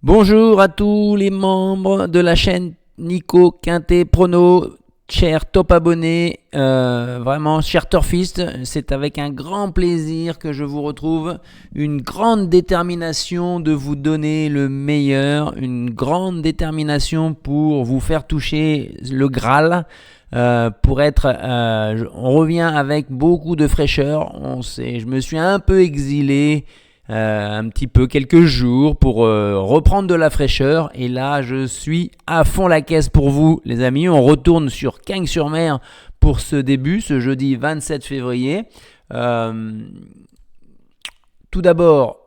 Bonjour à tous les membres de la chaîne Nico Quintet Prono, chers top abonnés, vraiment chers turfistes, c'est avec un grand plaisir que je vous retrouve, une grande détermination de vous donner le meilleur, une grande détermination pour vous faire toucher le Graal. On revient avec beaucoup de fraîcheur. Je me suis un peu exilé, un petit peu quelques jours pour reprendre de la fraîcheur, et là je suis à fond la caisse pour vous les amis. On retourne sur Cagnes-sur-Mer pour ce début, ce jeudi 27 février. Tout d'abord,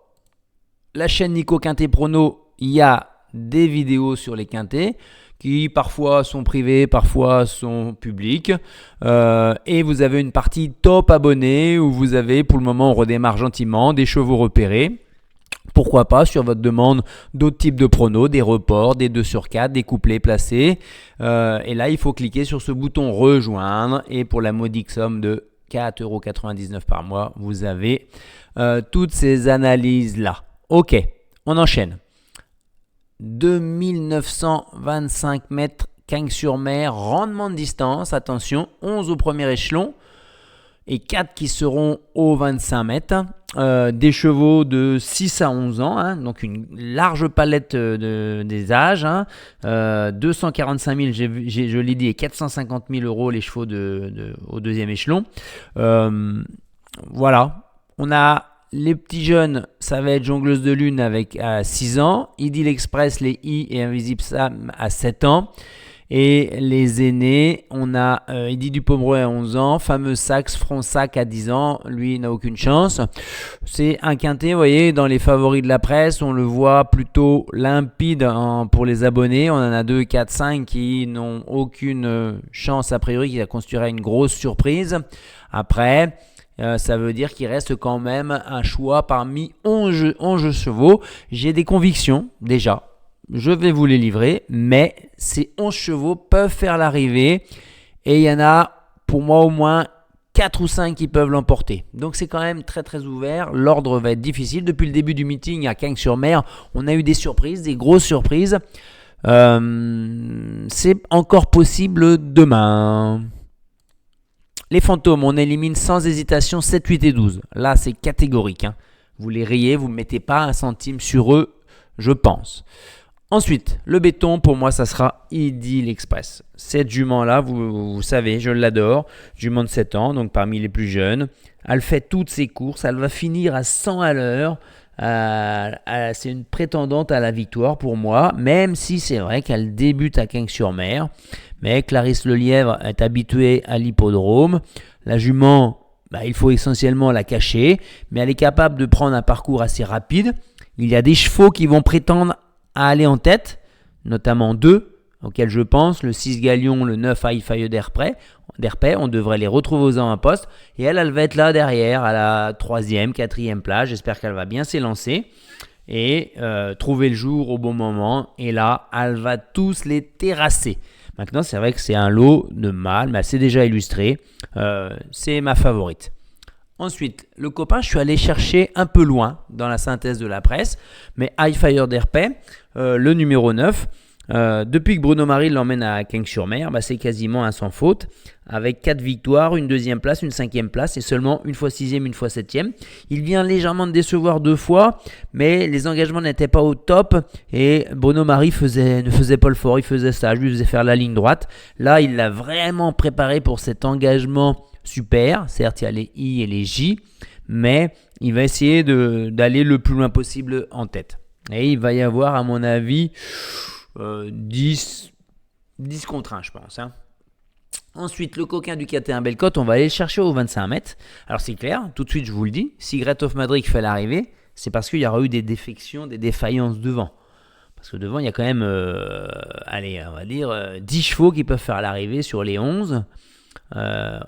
la chaîne Nico Quintet Prono, il y a des vidéos sur les quintets qui parfois sont privés, parfois sont publics. Et vous avez une partie top abonnés où vous avez, pour le moment on redémarre gentiment, des chevaux repérés. Pourquoi pas, sur votre demande, d'autres types de pronos, des reports, des 2 sur 4, des couplets placés. Et là, il faut cliquer sur ce bouton rejoindre. Et pour la modique somme de 4,99 € par mois, vous avez toutes ces analyses-là. Ok, on enchaîne. 2925 mètres, Cagnes-sur-Mer, rendement de distance, attention, 11 au premier échelon et 4 qui seront au 25 mètres. Des chevaux de 6 à 11 ans, hein, donc une large palette des âges. 245 000, je l'ai dit, et 450 000 € les chevaux au deuxième échelon. Voilà, on a les petits jeunes, ça va être Jongleuse de Lune à 6 ans, Idylle Express, les I et Invisible Sam à 7 ans. Et les aînés, on a Eddy Dupomereux à 11 ans, Fameux Saxe, Fronsac à 10 ans, lui n'a aucune chance. C'est un quintet, vous voyez, dans les favoris de la presse, on le voit plutôt limpide pour les abonnés. On en a 2, 4, 5 qui n'ont aucune chance a priori, qui constituerait une grosse surprise. Après, ça veut dire qu'il reste quand même un choix parmi 11 chevaux. J'ai des convictions déjà. Je vais vous les livrer, mais ces 11 chevaux peuvent faire l'arrivée et il y en a pour moi au moins 4 ou 5 qui peuvent l'emporter. Donc c'est quand même très très ouvert, l'ordre va être difficile. Depuis le début du meeting à Cagnes-sur-Mer, on a eu des surprises, des grosses surprises. C'est encore possible demain. Les fantômes, on élimine sans hésitation 7, 8 et 12. Là c'est catégorique, hein. Vous les rayez, vous ne mettez pas un centime sur eux, je pense. Ensuite, le béton, pour moi, ça sera Idylle Express. Cette jument-là, vous savez, je l'adore. Jument de 7 ans, donc parmi les plus jeunes. Elle fait toutes ses courses. Elle va finir à 100 à l'heure. C'est une prétendante à la victoire pour moi, même si c'est vrai qu'elle débute à Cagnes-sur-Mer. Mais Clarisse Lelièvre est habituée à l'hippodrome. La jument, il faut essentiellement la cacher, mais elle est capable de prendre un parcours assez rapide. Il y a des chevaux qui vont prétendre à aller en tête, notamment 2 auxquels je pense, le 6 Galion, le 9 Highfire d'Herpay, on devrait les retrouver aux avant-postes, et elle va être là derrière à la 3e, 4e place. J'espère qu'elle va bien s'élancer et trouver le jour au bon moment, et là elle va tous les terrasser. Maintenant c'est vrai que c'est un lot de mâles, mais c'est déjà illustré, c'est ma favorite. Ensuite, le copain, je suis allé chercher un peu loin dans la synthèse de la presse, mais Highfire d'Herpay, le numéro 9, depuis que Bruno Marie l'emmène à Cagnes-sur-Mer, c'est quasiment un sans faute, avec 4 victoires, une 2e place, une 5e place et seulement une fois 6e, une fois 7e. Il vient légèrement de décevoir 2 fois, mais les engagements n'étaient pas au top et Bruno Marie ne faisait pas le fort, il faisait ça, je lui faisais faire la ligne droite. Là, il l'a vraiment préparé pour cet engagement super. Certes, il y a les I et les J, mais il va essayer d'aller le plus loin possible en tête. Et il va y avoir, à mon avis, 10 contre 1, je pense. Hein. Ensuite, le coquin du Catin Bellecote, on va aller le chercher au 25 mètres. Alors, c'est clair, tout de suite, je vous le dis, si Great of Madrid fait l'arrivée, c'est parce qu'il y aura eu des défections, des défaillances devant. Parce que devant, il y a quand même, on va dire, 10 chevaux qui peuvent faire l'arrivée sur les 11.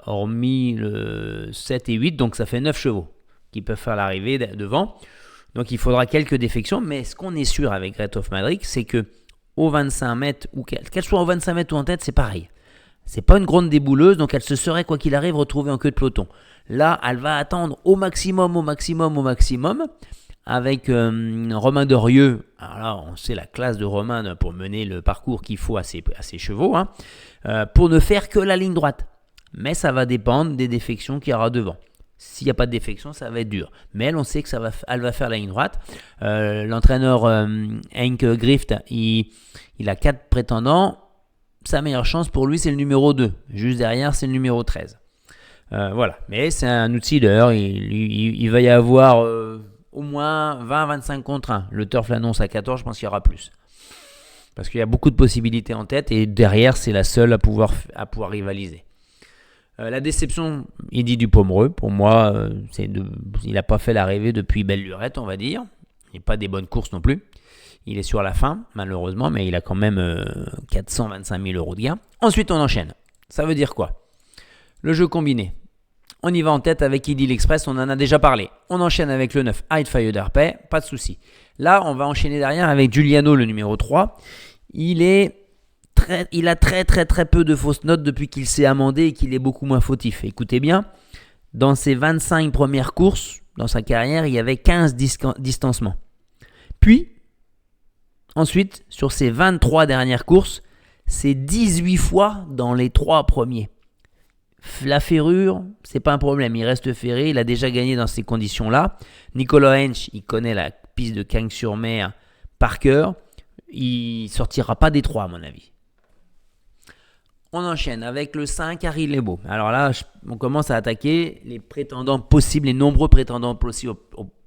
Hormis le 7 et 8, donc ça fait 9 chevaux qui peuvent faire l'arrivée devant. Donc il faudra quelques défections, mais ce qu'on est sûr avec Great of Madrid, c'est que au 25 mètres, ou qu'elle soit au 25 mètres ou en tête, c'est pareil. C'est pas une grande débouleuse, donc elle se serait, quoi qu'il arrive, retrouvée en queue de peloton. Là, elle va attendre au maximum. avec Romain Dorieux. Alors là, on sait la classe de Romain pour mener le parcours qu'il faut à ses chevaux, hein, pour ne faire que la ligne droite. Mais ça va dépendre des défections qu'il y aura devant. S'il n'y a pas de défection, ça va être dur. Mais elle, on sait que elle va faire la ligne droite. L'entraîneur Henk Grift, il a 4 prétendants. Sa meilleure chance pour lui, c'est le numéro 2. Juste derrière, c'est le numéro 13. Voilà. Mais c'est un outsider. Il va y avoir au moins 20-25 contre 1. Le turf l'annonce à 14, je pense qu'il y aura plus. Parce qu'il y a beaucoup de possibilités en tête. Et derrière, c'est la seule à pouvoir rivaliser. La déception, il dit du Pomereux. Pour moi, il n'a pas fait l'arrivée depuis belle lurette, on va dire. Il n'est pas des bonnes courses non plus. Il est sur la fin, malheureusement, mais il a quand même 425 000 euros de gain. Ensuite, on enchaîne. Ça veut dire quoi? Le jeu combiné. On y va en tête avec Idyll Express, on en a déjà parlé. On enchaîne avec le 9, Hightfire d'Arpey, pas de souci. Là, on va enchaîner derrière avec Giuliano, le numéro 3. Il a très peu de fausses notes depuis qu'il s'est amendé et qu'il est beaucoup moins fautif. Écoutez bien, dans ses 25 premières courses, dans sa carrière, il y avait 15 distancements. Puis, ensuite, sur ses 23 dernières courses, c'est 18 fois dans les 3 premiers. La ferrure, c'est pas un problème, il reste ferré, il a déjà gagné dans ces conditions-là. Nicolas Hensch, il connaît la piste de Cagnes-sur-Mer par cœur, il sortira pas des 3 à mon avis. On enchaîne avec le 5, Harry Lebo. Alors là, on commence à attaquer les prétendants possibles, les nombreux prétendants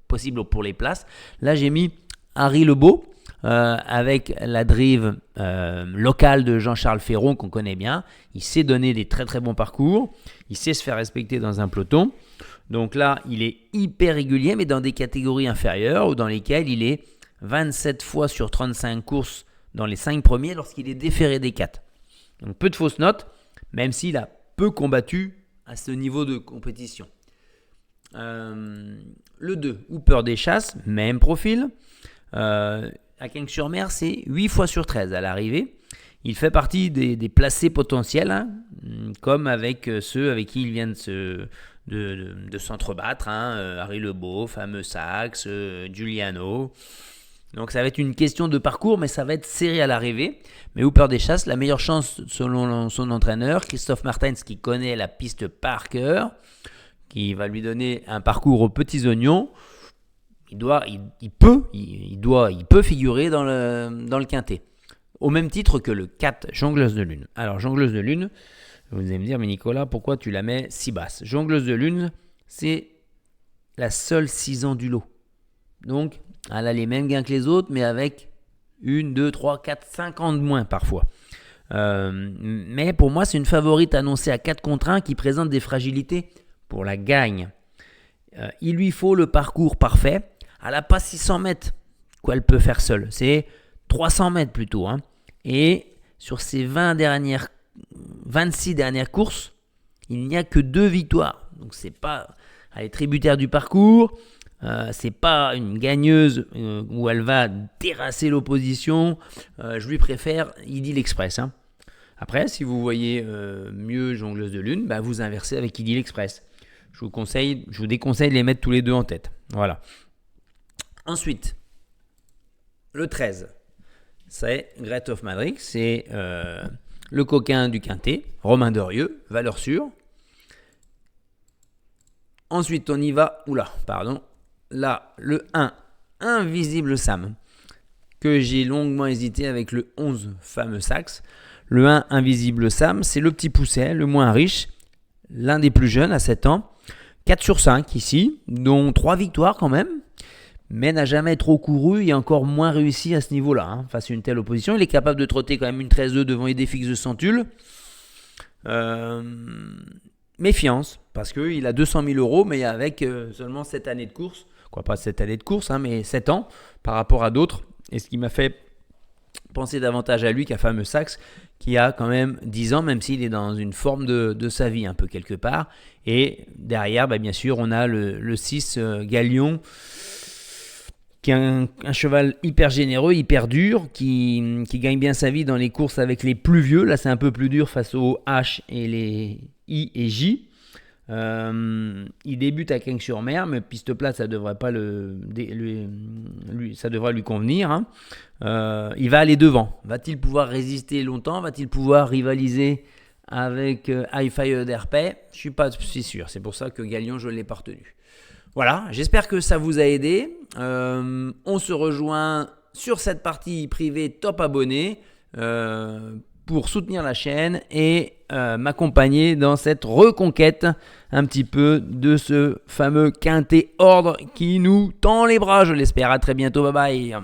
possibles pour les places. Là, j'ai mis Harry Lebo avec la drive locale de Jean-Charles Ferron qu'on connaît bien. Il sait donner des très bons parcours. Il sait se faire respecter dans un peloton. Donc là, il est hyper régulier, mais dans des catégories inférieures ou dans lesquelles il est 27 fois sur 35 courses dans les 5 premiers lorsqu'il est déféré des 4. Donc peu de fausses notes, même s'il a peu combattu à ce niveau de compétition. Le 2, Hooper des Chasses, même profil. À Cagnes-sur-Mer, c'est 8 fois sur 13 à l'arrivée. Il fait partie des placés potentiels, hein, comme avec ceux avec qui il vient de s'entrebattre. Harry Lebo, fameux Saxe, Giuliano. Donc ça va être une question de parcours, mais ça va être serré à l'arrivée. Mais Hooper des Chasses, la meilleure chance selon son entraîneur, Christophe Martens, qui connaît la piste par cœur, qui va lui donner un parcours aux petits oignons. Il peut figurer dans le quintet. Au même titre que le 4, Jongleuse de Lune. Alors, Jongleuse de Lune, vous allez me dire, mais Nicolas, pourquoi tu la mets si basse? Jongleuse de Lune, c'est la seule 6 ans du lot. Donc, elle a les mêmes gains que les autres, mais avec 1, 2, 3, 4, 5 ans de moins parfois. Mais pour moi, c'est une favorite annoncée à 4 contre 1 qui présente des fragilités pour la gagne. Il lui faut le parcours parfait. Elle n'a pas 600 mètres qu'elle peut faire seule. C'est 300 mètres plutôt. Et sur ses 26 dernières courses, il n'y a que 2 victoires. Donc elle est tributaire du parcours. C'est pas une gagneuse où elle va terrasser l'opposition. Je lui préfère Idyll Express. Après, si vous voyez mieux Jongleuse de Lune, vous inversez avec Idyll Express. Je vous déconseille de les mettre tous les deux en tête. Voilà. Ensuite, le 13, c'est Great of Madrid. C'est le coquin du quintet, Romain Dorieux, valeur sûre. Ensuite, on y va. Là, le 1, Invisible Sam, que j'ai longuement hésité avec le 11, fameux Saxe. Le 1, Invisible Sam, c'est le petit pousset, le moins riche, l'un des plus jeunes à 7 ans. 4 sur 5 ici, dont 3 victoires quand même, mais n'a jamais trop couru et encore moins réussi à ce niveau-là, face à une telle opposition. Il est capable de trotter quand même une 13-2 devant Idéfix de Centulle. Méfiance, parce qu'il a 200 000 euros, mais avec seulement 7 années de course. Pas 7 années de course, mais 7 ans par rapport à d'autres. Et ce qui m'a fait penser davantage à lui qu'à fameux Saxe, qui a quand même 10 ans, même s'il est dans une forme de sa vie un peu quelque part. Et derrière, bien sûr, on a le 6 Galion, qui est un cheval hyper généreux, hyper dur, qui gagne bien sa vie dans les courses avec les plus vieux. Là, c'est un peu plus dur face aux H et les I et J. Il débute à Cagnes-sur-Mer, mais piste plate, ça devrait pas ça devrait lui convenir. Hein. Il va aller devant. Va-t-il pouvoir résister longtemps? Va-t-il pouvoir rivaliser avec Hi-Fi d'Herpet? Je suis pas si sûr. C'est pour ça que Galion, je ne l'ai pas retenu. Voilà, j'espère que ça vous a aidé. On se rejoint sur cette partie privée top abonné pour soutenir la chaîne et m'accompagner dans cette reconquête un petit peu de ce fameux quintet ordre qui nous tend les bras, je l'espère. À très bientôt, bye bye.